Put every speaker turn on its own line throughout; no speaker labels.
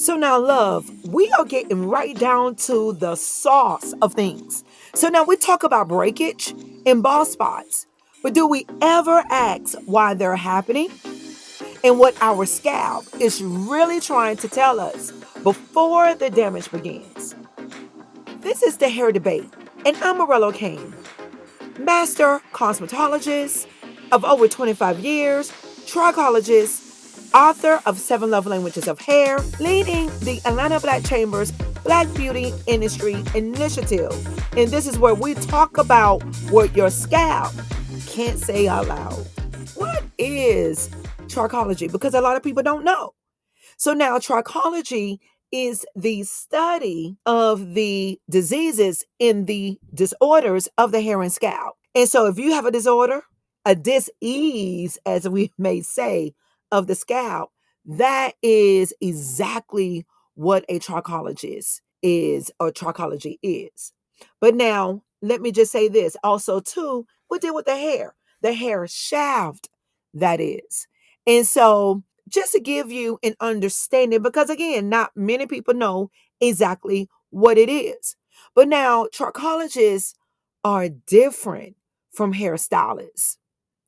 So now, love, we are getting right down to the sauce of things. So now we talk about breakage and bald spots, but do we ever ask why they're happening and what our scalp is really trying to tell us before the damage begins? This is the hair debate, and I'm Ocain, master cosmetologist of over 25 years, trichologist, author of 7 Love Languages of Hair, leading the Atlanta Black Chamber's Black Beauty Industry Initiative. And this is where we talk about what your scalp can't say out loud. What is trichology? Because a lot of people don't know. So now trichology is the study of the diseases in the disorders of the hair and scalp. And so if you have a disorder, a dis-ease, as we may say, of the scalp, that is exactly what a trichologist is or trichology is. But now, let me just say this also, too, we deal with the hair shaft, that is. And so just to give you an understanding, because again, not many people know exactly what it is. But now, trichologists are different from hairstylists.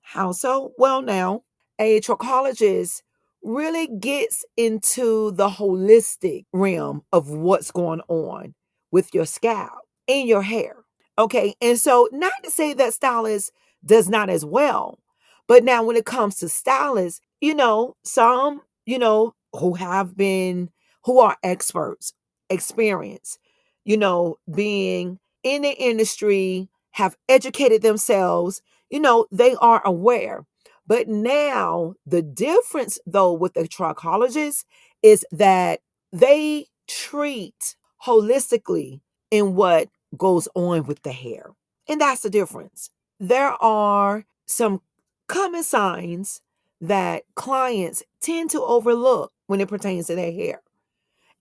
How so? Well, now, a trichologist really gets into the holistic realm of what's going on with your scalp and your hair. Okay. And so, not to say that stylist does not as well, but now when it comes to stylists, some, who are experts, experienced, being in the industry, have educated themselves, they are aware. But now the difference, though, with the trichologist is that they treat holistically in what goes on with the hair. And that's the difference. There are some common signs that clients tend to overlook when it pertains to their hair.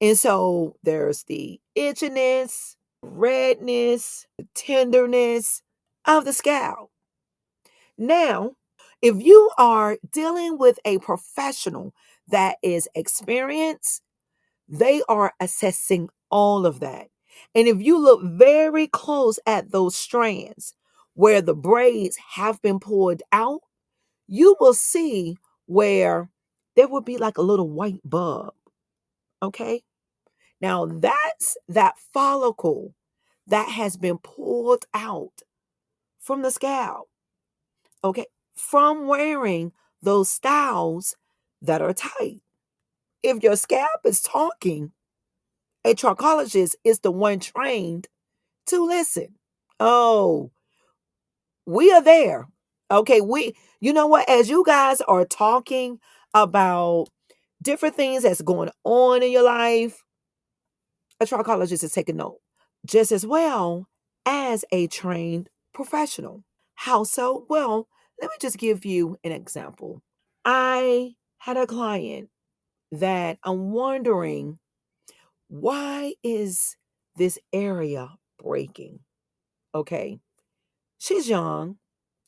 And so there's the itchiness, redness, the tenderness of the scalp. Now, if you are dealing with a professional that is experienced, they are assessing all of that. And if you look very close at those strands where the braids have been pulled out, you will see where there will be like a little white bulb. Okay. Now that's that follicle that has been pulled out from the scalp. Okay. From wearing those styles that are tight. If your scalp is talking, a trichologist is the one trained to listen. Oh, we are there. Okay, you know what? As you guys are talking about different things that's going on in your life, a trichologist is taking note just as well as a trained professional. How so? Well, let me just give you an example. I had a client that I'm wondering, why is this area breaking? Okay. She's young,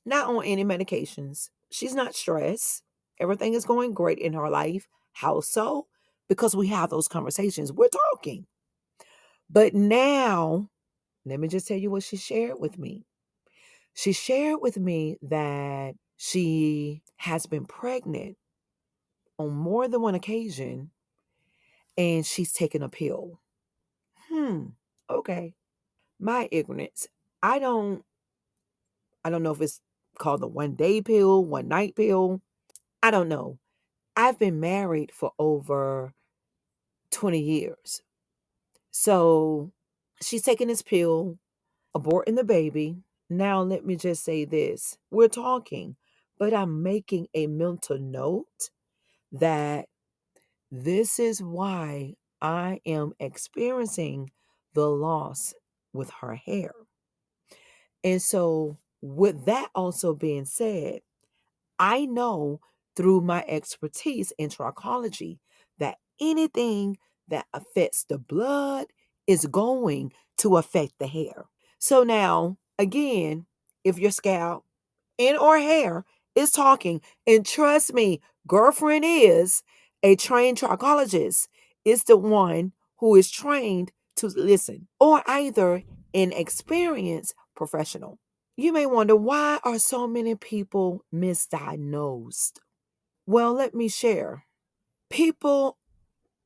not on any medications. She's not stressed. Everything is going great in her life. How so? Because we have those conversations. We're talking. But now, let me just tell you what she shared with me. She shared with me that she has been pregnant on more than one occasion and she's taken a pill. Okay. My ignorance. I don't I don't know if it's called the 1 day pill, 1 night pill. I don't know. I've been married for over 20 years. So she's taking this pill, aborting the baby. Now, let me just say this. We're talking, but I'm making a mental note that this is why I am experiencing the loss with her hair. And so, with that also being said, I know through my expertise in trichology that anything that affects the blood is going to affect the hair. So now, again, if your scalp and or hair is talking, and trust me, girlfriend is a trained trichologist, is the one who is trained to listen, or either an experienced professional. You may wonder, why are so many people misdiagnosed? Well, let me share. People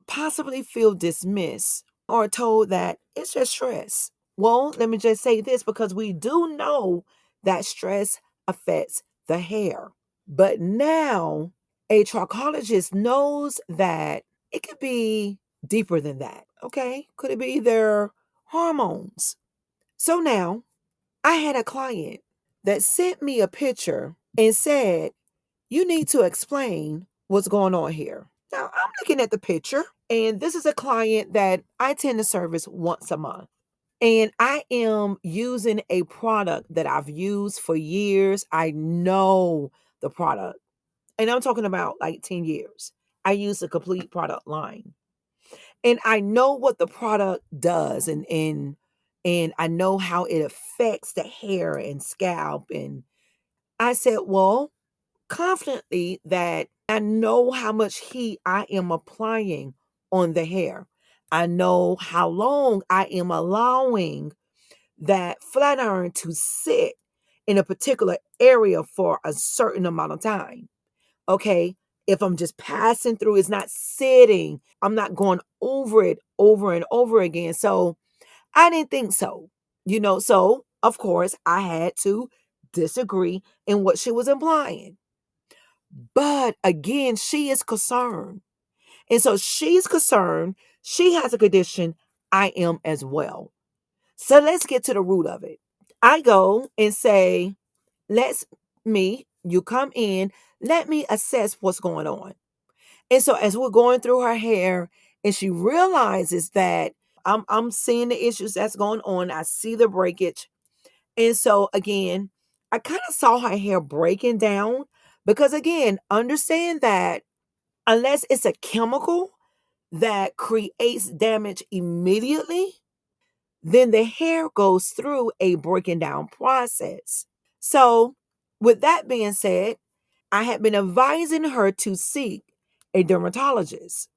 possibly feel dismissed or told that it's just stress. Well, let me just say this, because we do know that stress affects the hair. But now a trichologist knows that it could be deeper than that. Okay. Could it be their hormones? So now I had a client that sent me a picture and said, you need to explain what's going on here. Now I'm looking at the picture, and this is a client that I tend to service once a month. And I am using a product that I've used for years. I know the product. And I'm talking about like 10 years. I use a complete product line. And I know what the product does, and I know how it affects the hair and scalp. And I said, well, confidently, that I know how much heat I am applying on the hair. I know how long I am allowing that flat iron to sit in a particular area for a certain amount of time. Okay. If I'm just passing through, it's not sitting. I'm not going over it over and over again. So I didn't think so. So of course I had to disagree in what she was implying. But again, she is concerned. And so she's concerned. She has a condition. I am as well. So let's get to the root of it. I go and say, let's you come in, let me assess what's going on. And so as we're going through her hair, and she realizes that I'm seeing the issues that's going on. I see the breakage. And so again, I kind of saw her hair breaking down, because again, understand that unless it's a chemical that creates damage immediately, then the hair goes through a breaking down process. So, with that being said, I had been advising her to seek a dermatologist,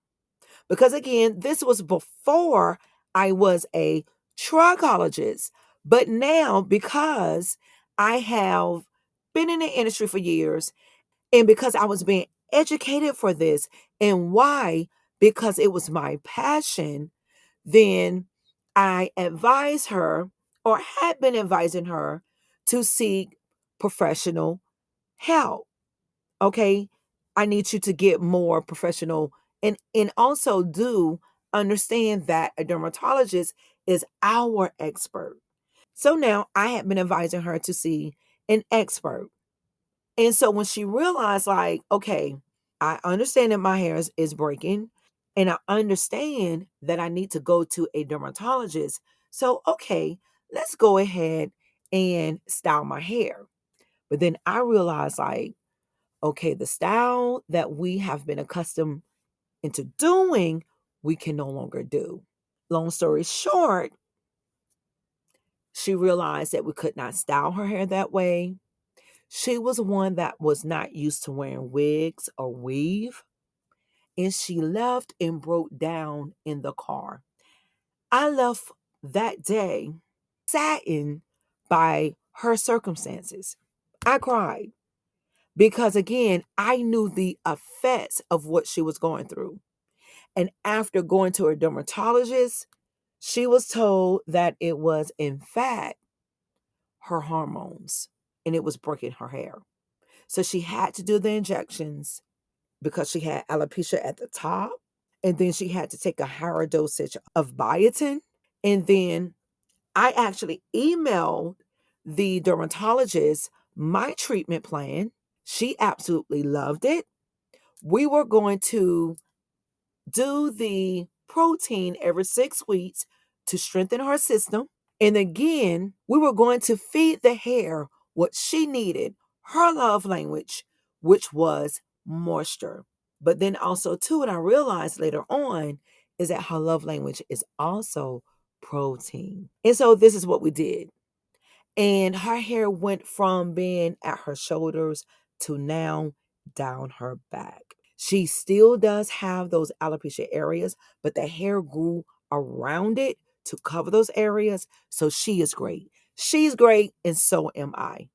because, again, this was before I was a trichologist. But now, because I have been in the industry for years, and because I was being educated for this, and why? Because it was my passion, then I advised her, or had been advising her, to seek professional help. Okay. I need you to get more professional, and also do understand that a dermatologist is our expert. So now I had been advising her to see an expert. And so when she realized, like, okay, I understand that my hair is breaking, and I understand that I need to go to a dermatologist. So, okay, let's go ahead and style my hair. But then I realized, like, okay, the style that we have been accustomed into doing, we can no longer do. Long story short, she realized that we could not style her hair that way. She was one that was not used to wearing wigs or weave, and she left and broke down in the car. I left that day saddened by her circumstances. I cried because, again, I knew the effects of what she was going through. And after going to a dermatologist, she was told that it was, in fact, her hormones, and it was breaking her hair. So she had to do the injections because she had alopecia at the top. And then she had to take a higher dosage of biotin. And then I actually emailed the dermatologist my treatment plan. She absolutely loved it. We were going to do the protein every 6 weeks to strengthen her system. And again, we were going to feed the hair what she needed, her love language, which was moisture. But then also, too, what I realized later on is that her love language is also protein. And so this is what we did. And her hair went from being at her shoulders to now down her back. She still does have those alopecia areas, but the hair grew around it to cover those areas. So she is great. She's great, and so am I.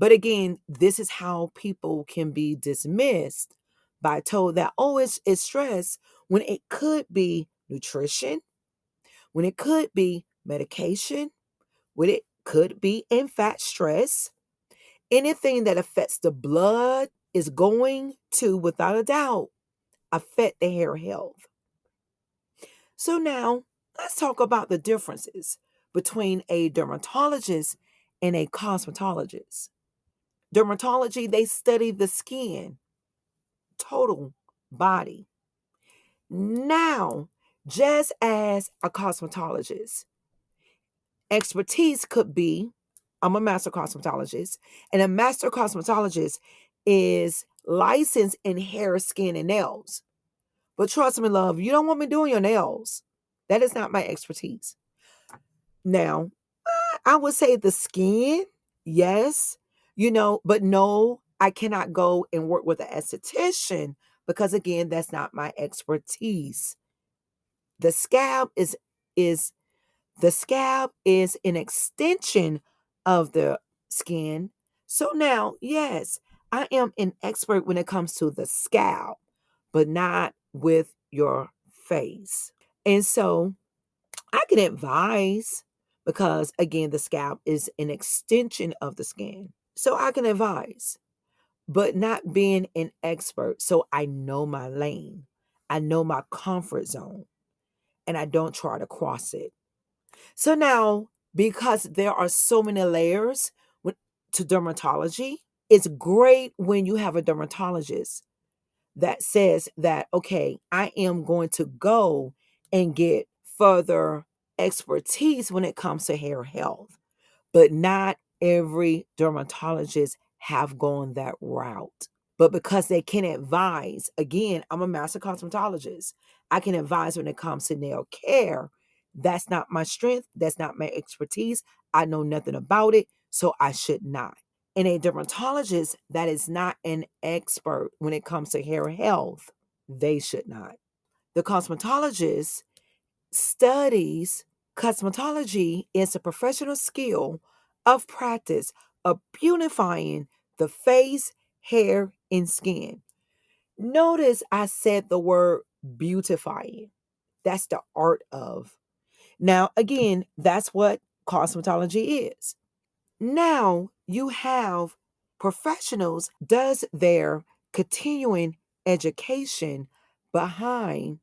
But again, this is how people can be dismissed by told that, oh, it's stress, when it could be nutrition, when it could be medication, when it could be, in fact, stress. Anything that affects the blood is going to, without a doubt, affect the hair health. So now let's talk about the differences between a dermatologist and a cosmetologist. Dermatology, they study the skin, total body. Now, just as a cosmetologist, expertise could be, I'm a master cosmetologist, and a master cosmetologist is licensed in hair, skin, and nails. But trust me, love, you don't want me doing your nails. That is not my expertise. Now, I would say the skin, yes, but no, I cannot go and work with an esthetician because again, that's not my expertise. The scalp is the scalp is an extension of the skin. So now, yes, I am an expert when it comes to the scalp, but not with your face. And so I can advise because, again, the scalp is an extension of the skin. So I can advise, but not being an expert. So I know my lane, I know my comfort zone, and I don't try to cross it. So now, because there are so many layers to dermatology, it's great when you have a dermatologist that says that, okay, I am going to go and get further expertise when it comes to hair health. But not every dermatologist have gone that route. But because they can advise, again, I'm a master cosmetologist. I can advise when it comes to nail care. That's not my strength. That's not my expertise. I know nothing about it, so I should not. And a dermatologist that is not an expert when it comes to hair health, they should not. The cosmetologist studies cosmetology is a professional skill of practice of beautifying the face, hair, and skin. Notice I said the word beautifying. That's the art of. Now, again, that's what cosmetology is. Now you have professionals does their continuing education behind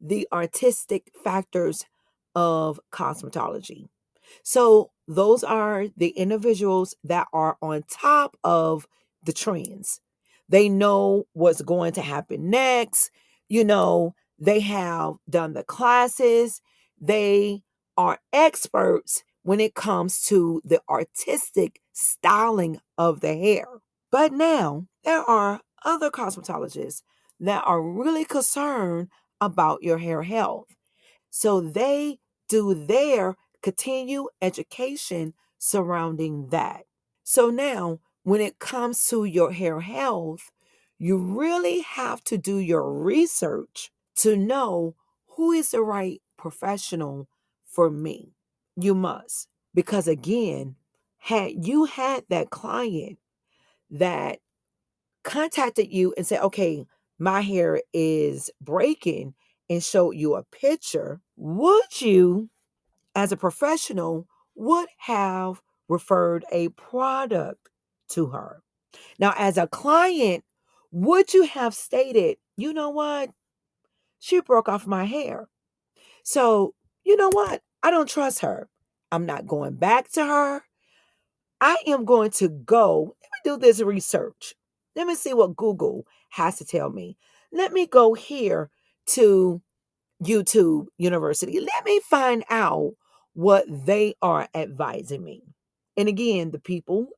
the artistic factors of cosmetology. So those are the individuals that are on top of the trends. They know what's going to happen next. They have done the classes. They are experts when it comes to the artistic styling of the hair. But now there are other cosmetologists that are really concerned about your hair health. So they do their continued education surrounding that. So now, when it comes to your hair health, you really have to do your research to know who is the right professional for me. You must. Because again, had you had that client that contacted you and said, okay, my hair is breaking and showed you a picture, would you, as a professional, would have referred a product to her? Now, as a client, would you have stated, you know what? She broke off my hair. So, you know what? I don't trust her. I'm not going back to her. I am going to go, let me do this research. Let me see what Google has to tell me. Let me go here to YouTube University. Let me find out what they are advising me. And again, the people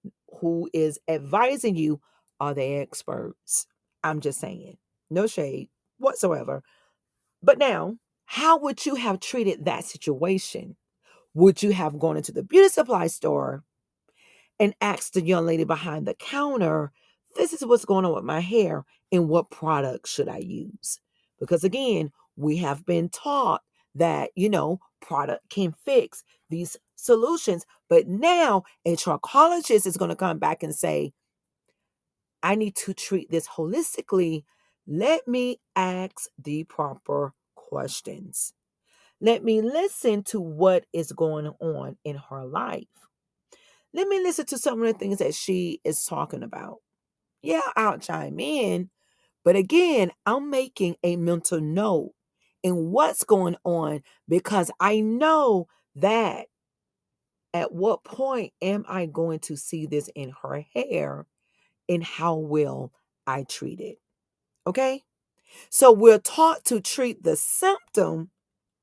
who is advising you are the experts. I'm just saying, no shade whatsoever. But now, how would you have treated that situation? Would you have gone into the beauty supply store and asked the young lady behind the counter this is what's going on with my hair and what product should I use. Because again, we have been taught that, product can fix these solutions. But now a trichologist is going to come back and say, I need to treat this holistically. Let me ask the proper questions. Let me listen to what is going on in her life. Let me listen to some of the things that she is talking about. Yeah, I'll chime in. But again, I'm making a mental note in what's going on because I know that at what point am I going to see this in her hair and how will I treat it? Okay? So we're taught to treat the symptom,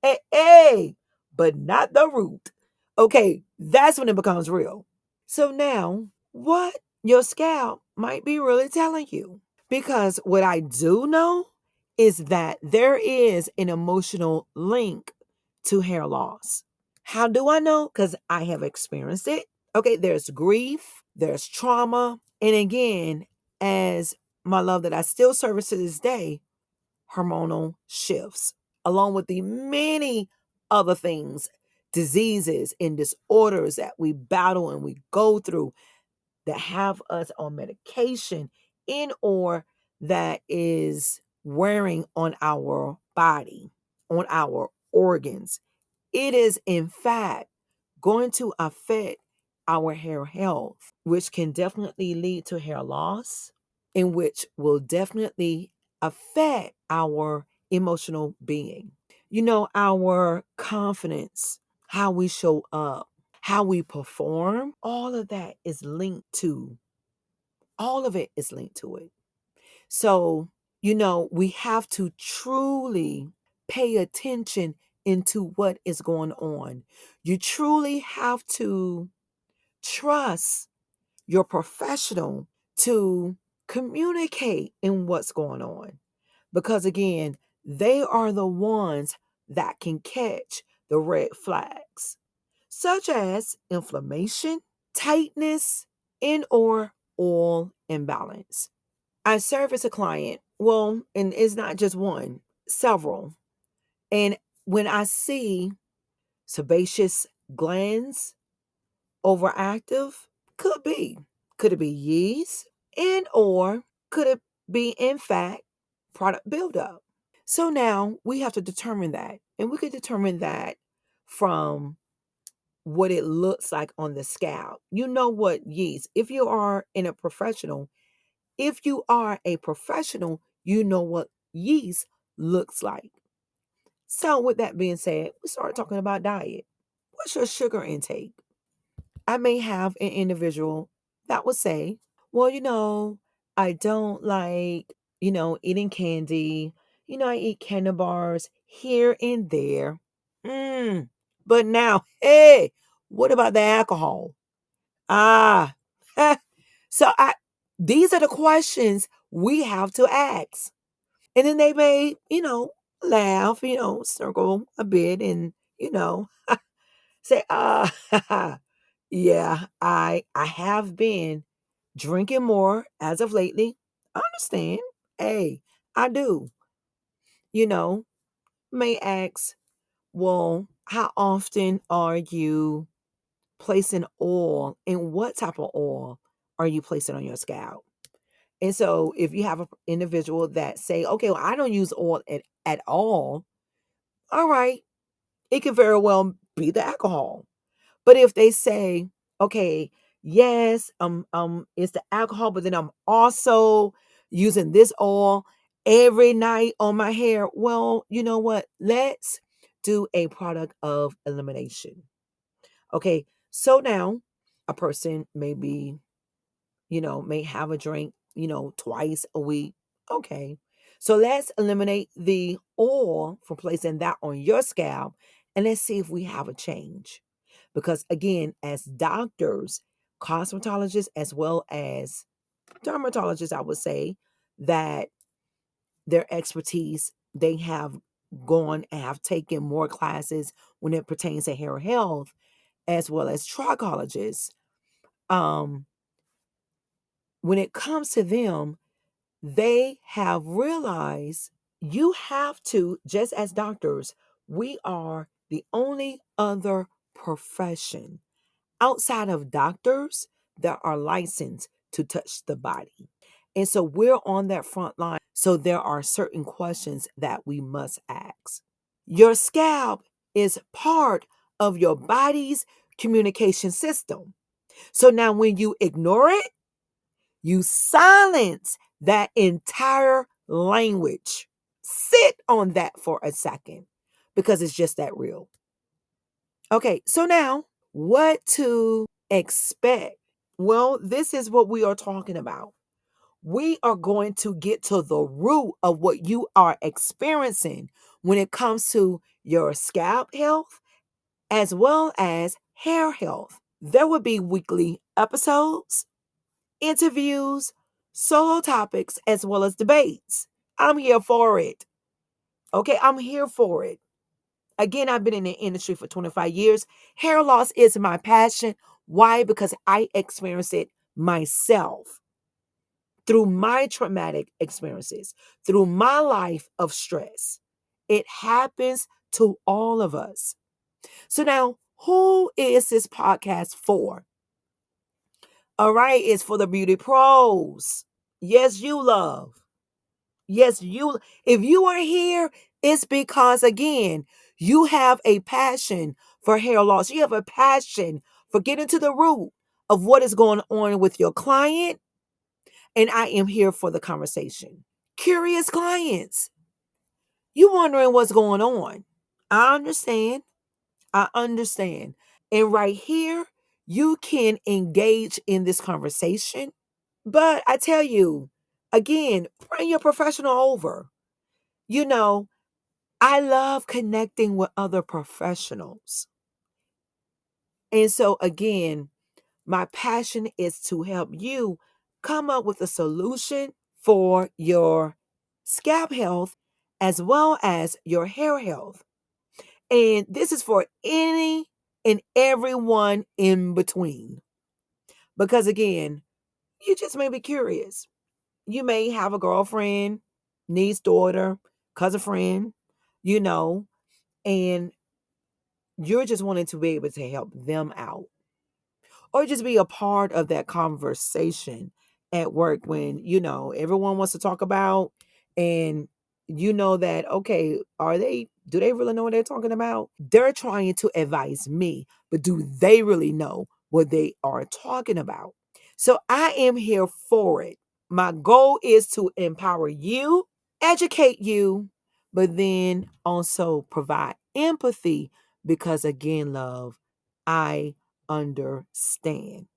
but not the root. Okay, that's when it becomes real. So now, what your scalp might be really telling you. Because what I do know is that there is an emotional link to hair loss. How do I know? Because I have experienced it. Okay, there's grief, there's trauma, and again, as my love that I still service to this day, hormonal shifts, along with the many other things, diseases and disorders that we battle and we go through that have us on medication in or that is wearing on our body, on our organs. It is, in fact, going to affect our hair health, which can definitely lead to hair loss, and which will definitely affect our emotional being. Our confidence, how we show up, how we perform, all of it is linked to it. So, we have to truly pay attention into what is going on. You truly have to trust your professional to communicate in what's going on. Because again, they are the ones that can catch the red flags, such as inflammation, tightness, and or oil imbalance. I service a client, well, and it's not just one, several. And when I see sebaceous glands overactive, could be. Could it be yeast? And or could it be, in fact, product buildup? So now we have to determine that. And we could determine that from what it looks like on the scalp. You know what yeast, if you are a professional, you know what yeast looks like. So with that being said, we start talking about diet. What's your sugar intake? I may have an individual that would say, well, I don't like, eating candy. I eat candy bars here and there. But now, hey, what about the alcohol? Ah, so these are the questions we have to ask. And then they may, laugh, circle a bit and, say, yeah, I have been drinking more as of lately. I understand. Hey, I do. You know, may ask, well, how often are you placing oil and what type of oil are you placing on your scalp? And so if you have an individual that say, okay, well, I don't use oil at all right, it could very well be the alcohol. But if they say, okay, yes, it's the alcohol, but then I'm also using this oil every night on my hair. Well, you know what? Let's do a product of elimination. Okay, so now a person may have a drink, twice a week. Okay. So let's eliminate the oil from placing that on your scalp and let's see if we have a change. Because again, as doctors, cosmetologists, as well as dermatologists, I would say that their expertise, they have gone and have taken more classes when it pertains to hair health, as well as trichologists. Um, when it comes to them, they have realized you have to, just as doctors, we are the only other profession outside of doctors that are licensed to touch the body. And so we're on that front line. So there are certain questions that we must ask. Your scalp is part of your body's communication system. So now when you ignore it, you silence that entire language. Sit on that for a second because it's just that real. Okay, so now what to expect? Well, this is what we are talking about. We are going to get to the root of what you are experiencing when it comes to your scalp health as well as hair health. There will be weekly episodes, interviews, solo topics, as well as debates. I'm here for it. Okay, I'm here for it. Again, I've been in the industry for 25 years. Hair loss is my passion. Why? Because I experienced it myself through my traumatic experiences, through my life of stress. It happens to all of us. So now, who is this podcast for? All right, it's for the beauty pros. Yes, you love. Yes, you. If you are here, it's because, again, you have a passion for hair loss. You have a passion for getting to the root of what is going on with your client. And I am here for the conversation. Curious clients, you wondering what's going on. I understand. I understand. And right here, you can engage in this conversation. But I tell you, again, bring your professional over. You know, I love connecting with other professionals. And so, again, my passion is to help you come up with a solution for your scalp health as well as your hair health. And this is for any and everyone in between. Because again, you just may be curious. You may have a girlfriend, niece, daughter, cousin, friend, you know, and you're just wanting to be able to help them out or just be a part of that conversation at work when, everyone wants to talk about and you know that, okay, do they really know what they're talking about? They're trying to advise me, but do they really know what they are talking about? So I am here for it. My goal is to empower you, educate you, but then also provide empathy because, again, love, I understand.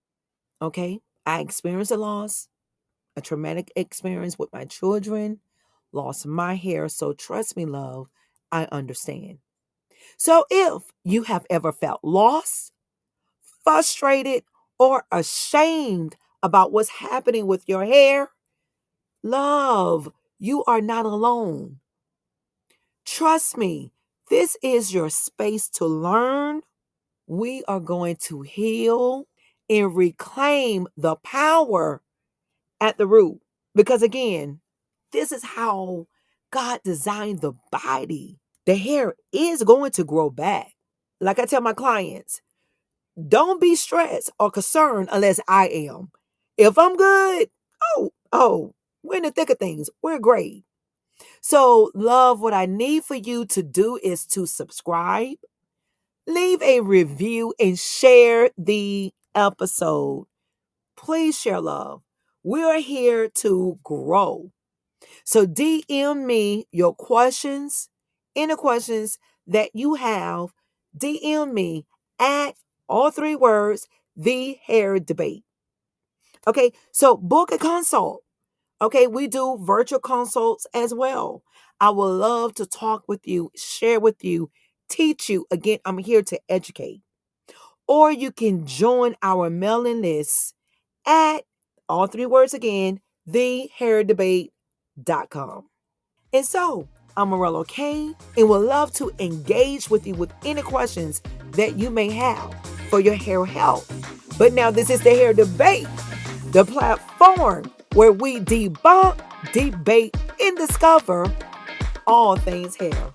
Okay? I experienced a loss, a traumatic experience with my children, lost my hair. So trust me, love, I understand. So if you have ever felt lost, frustrated, or ashamed about what's happening with your hair, love, you are not alone. Trust me, this is your space to learn. We are going to heal and reclaim the power at the root. Because again, this is how God designed the body. The hair is going to grow back. Like I tell my clients, don't be stressed or concerned unless I am. If I'm good, we're in the thick of things. We're great. So, love, what I need for you to do is to subscribe, leave a review, and share the episode. Please share love. We are here to grow. So DM me your questions, any questions that you have. DM me at all three words, the hair debate. Okay, so book a consult. Okay, we do virtual consults as well. I would love to talk with you, share with you, teach you. Again, I'm here to educate. Or you can join our mailing list at all three words again, thehairdebate.com. And so, I'm Morello Ocain and would love to engage with you with any questions that you may have for your hair health. But now this is the hair debate. the platform where we debunk, debate, and discover all things hair.